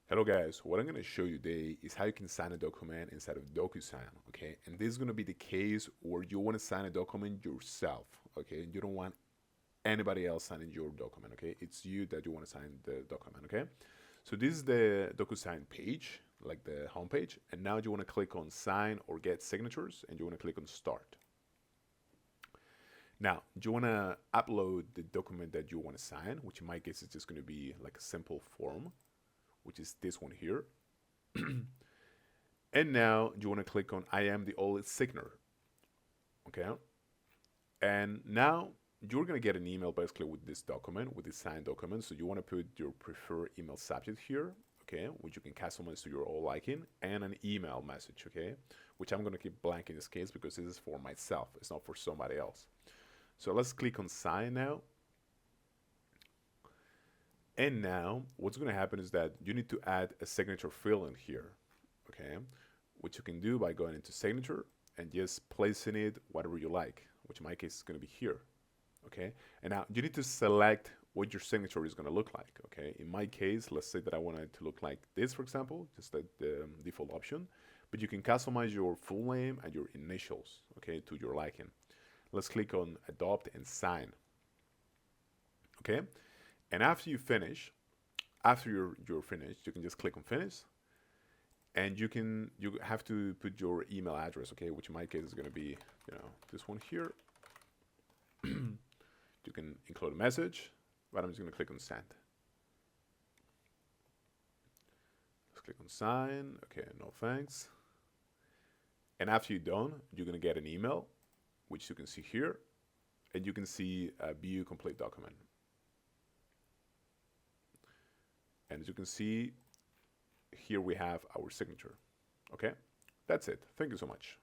Hello guys, what I'm going to show you today is how you can sign a document inside of DocuSign, okay? And this is going to be the case where you want to sign a document yourself, okay? You don't want anybody else signing your document, okay? It's you that you want to sign the document, okay? So this is the DocuSign page, like the homepage, and now you want to click on sign or get signatures, and you want to click on start. Now, you want to upload the document that you want to sign, which in my case is just going to be like a simple form, which is this one here. And now you want to click on I am the only signer. Okay. And now you're going to get an email basically with this document, with this signed document. So you want to put your preferred email subject here, okay, which you can customize to your own liking, and an email message, okay, which I'm going to keep blank in this case because this is for myself. It's not for somebody else. So let's click on sign now. And now what's going to happen is that you need to add a signature field in here, okay, which you can do by going into signature and just placing it whatever you like, which in my case is going to be here, okay. And now you need to select what your signature is going to look like, okay. In my case, let's say that I want it to look like this, for example, just the default option, but you can customize your full name and your initials, okay, to your liking. Let's click on adopt and sign, okay. And after you finish, after you're finished, you can just click on finish, and you have to put your email address, okay, which in my case is going to be, this one here. You can include a message, but I'm just going to click on send. Let's click on sign. Okay, no thanks. And after you're done, you're going to get an email, which you can see here, and you can see view complete document. And as you can see, here we have our signature. Okay, that's it. Thank you so much.